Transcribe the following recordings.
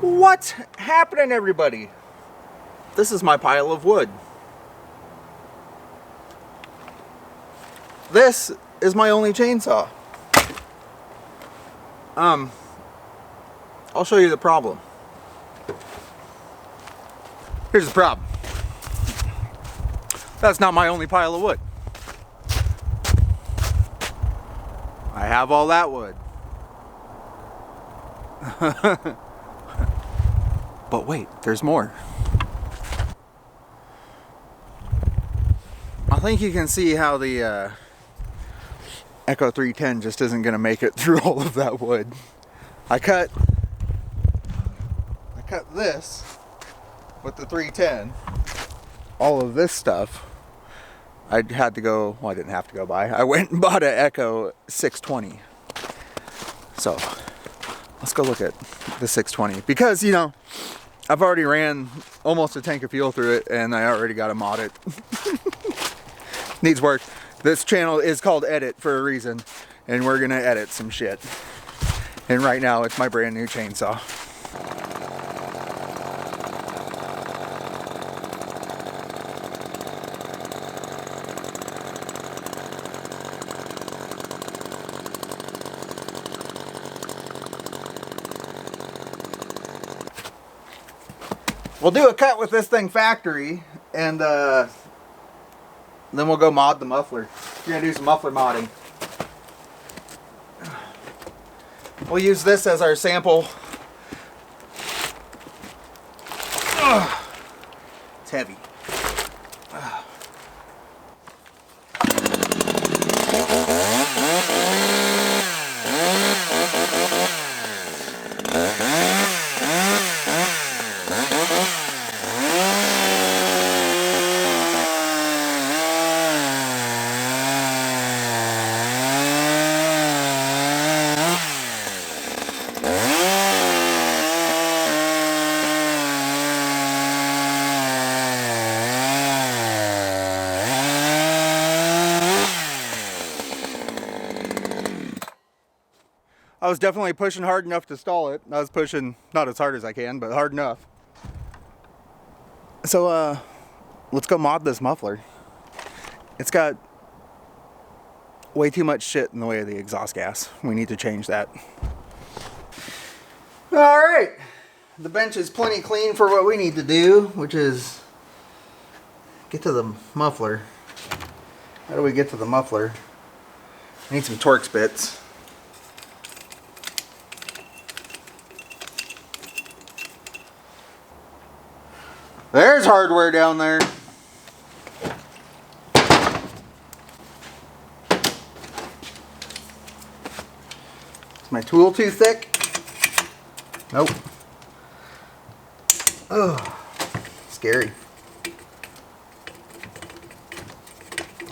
What's happening, everybody? This is my pile of wood. This is my only chainsaw. I'll show you the problem. Here's the problem. That's not my only pile of wood. I have all that wood. But wait, there's more. I think you can see how the Echo 310 just isn't going to make it through all of that wood. I cut this with the 310. All of this stuff, I had to go, well, I didn't have to go buy. I went and bought an Echo 620. So, let's go look at the 620. Because, you know, I've already ran almost a tank of fuel through it, and I already got to mod it. Needs work. This channel is called Edit for a reason, and we're going to edit some shit. And right now, it's my brand new chainsaw. We'll do a cut with this thing factory, and then we'll go mod the muffler. We're gonna do some muffler modding. We'll use this as our sample. It's heavy. I was definitely pushing hard enough to stall it. I was pushing not as hard as I can, but hard enough. So let's go mod this muffler. It's got way too much shit in the way of the exhaust gas. We need to change that. Alright, the bench is plenty clean for what we need to do, which is get to the muffler. How do we get to the muffler? I need some Torx bits. There's hardware down there. Is my tool too thick? Nope. Oh, scary.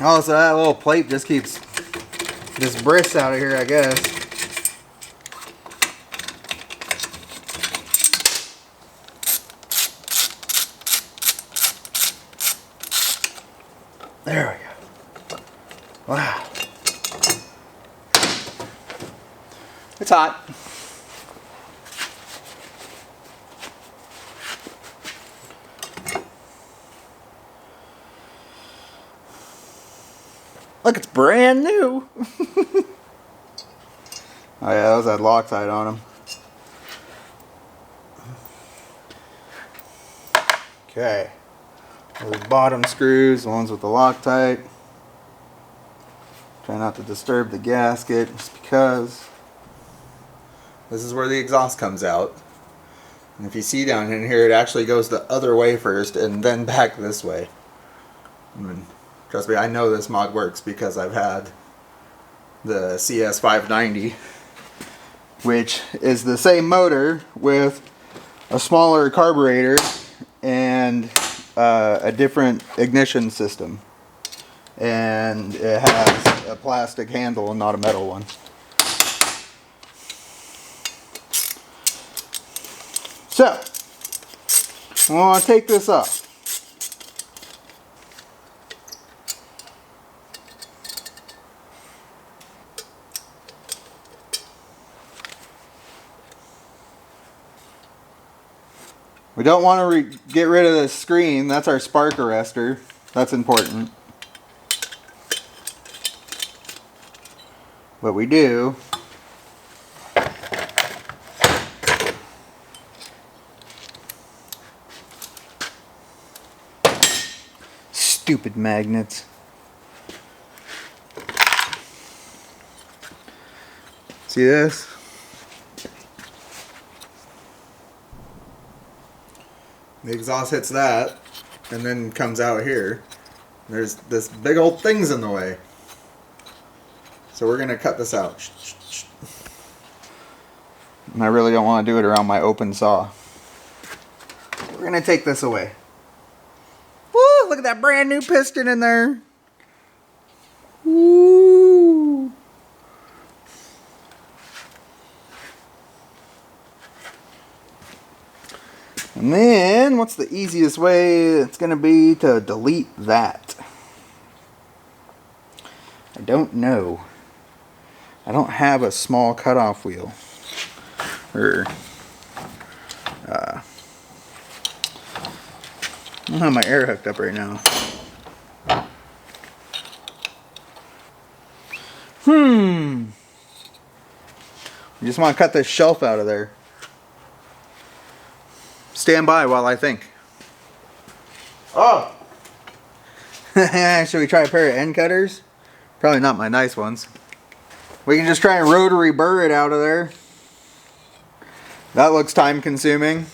Oh, so that little plate just keeps this bris out of here, I guess. There we go. Wow. It's hot. Look, it's brand new. Oh yeah, those had Loctite on them. Okay. Those bottom screws, the ones with the Loctite. Try not to disturb the gasket just because this is where the exhaust comes out. And if you see down in here, it actually goes the other way first and then back this way. I mean, trust me, I know this mod works because I've had the CS590, which is the same motor with a smaller carburetor and a different ignition system, and it has a plastic handle and not a metal one. So I want to take this off. We don't want to get rid of the screen. That's our spark arrestor. That's important. But we do. Stupid magnets. See this? The exhaust hits that and then comes out here. There's this big old thing's in the way. So we're gonna cut this out. And I really don't want to do it around my open saw. We're gonna take this away. Woo! Look at that brand new piston in there. Woo! And then, what's the easiest way it's going to be to delete that? I don't know. I don't have a small cutoff wheel. Or, I don't have my air hooked up right now. You just want to cut this shelf out of there. Stand by while I think. Oh! Should we try a pair of end cutters? Probably not my nice ones. We can just try and rotary burr it out of there. That looks time consuming.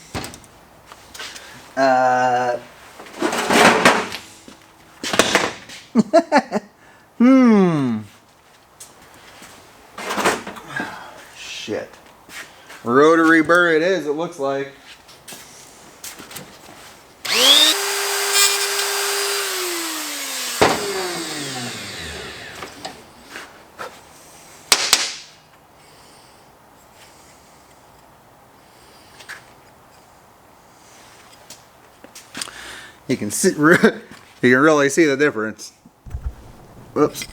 Shit. Rotary burr it is, it looks like. You can see, you can really see the difference. Whoops.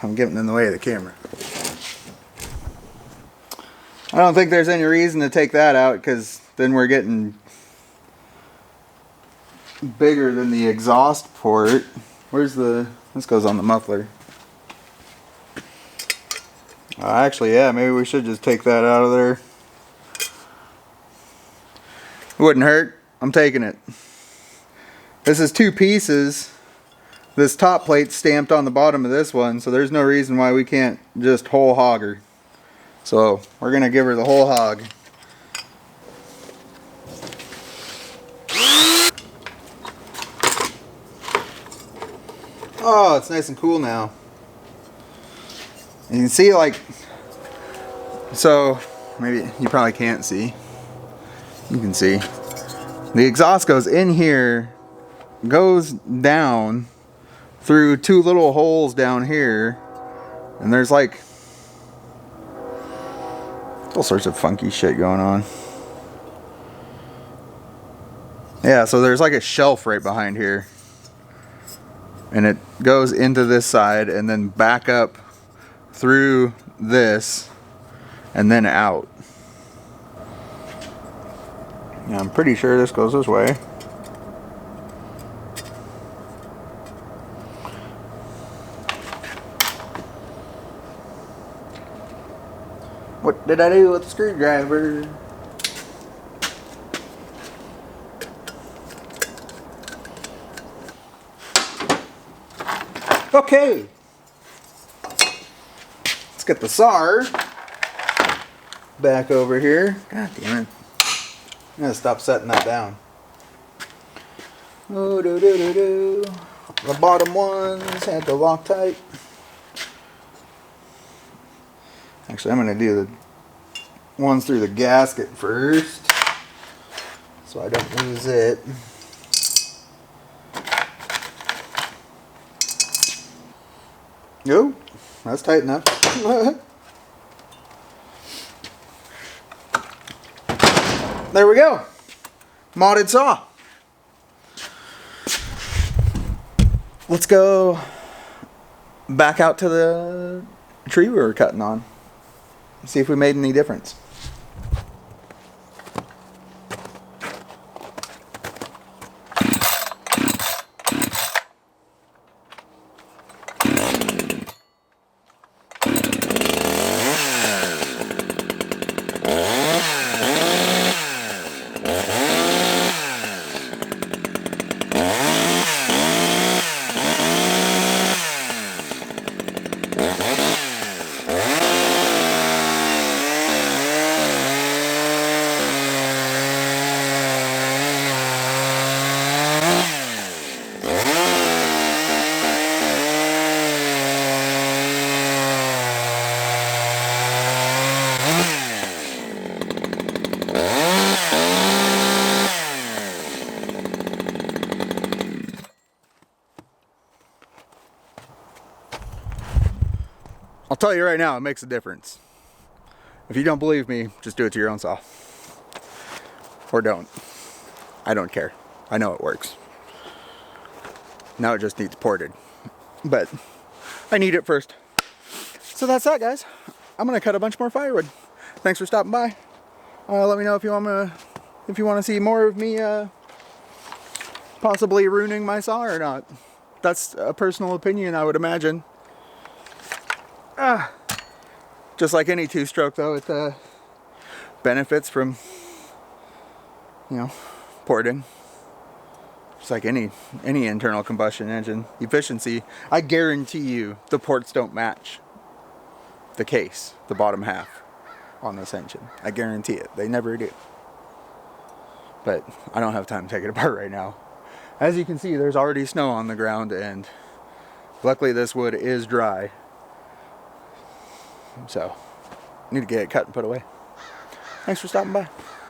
I'm getting in the way of the camera. I don't think there's any reason to take that out because then we're getting bigger than the exhaust port. Where's the... This goes on the muffler. Actually, yeah, maybe we should just take that out of there. It wouldn't hurt. I'm taking it. This is 2 pieces. This top plate's stamped on the bottom of this one, so there's no reason why we can't just whole hog her. So we're gonna give her the whole hog. Oh, it's nice and cool now. You can see, like, so maybe you probably can't see. You can see. The exhaust goes in here, goes down through 2 little holes down here, and there's like all sorts of funky shit going on. Yeah, so there's like a shelf right behind here, and it goes into this side and then back up through this and then out. Yeah, I'm pretty sure this goes this way. What did I do with the screwdriver? Okay. Let's get the SAR back over here. God damn it. I'm gonna stop setting that down. Oh, do do do do. The bottom ones had to lock tight. Actually, I'm gonna do the ones through the gasket first, so I don't lose it. Oh, that's tight enough. There we go. Modded saw. Let's go back out to the tree we were cutting on. See if we made any difference. I'll tell you right now, it makes a difference. If you don't believe me, just do it to your own saw. Or don't. I don't care. I know it works. Now it just needs ported. But I need it first. So that's that, guys. I'm gonna cut a bunch more firewood. Thanks for stopping by. Let me know if you want to see more of me possibly ruining my saw or not. That's a personal opinion, I would imagine. Just like any two-stroke, though, it benefits from, porting. Just like any internal combustion engine. Efficiency, I guarantee you the ports don't match the case, the bottom half on this engine. I guarantee it. They never do. But I don't have time to take it apart right now. As you can see, there's already snow on the ground, and luckily this wood is dry. So, need to get it cut and put away. Thanks for stopping by.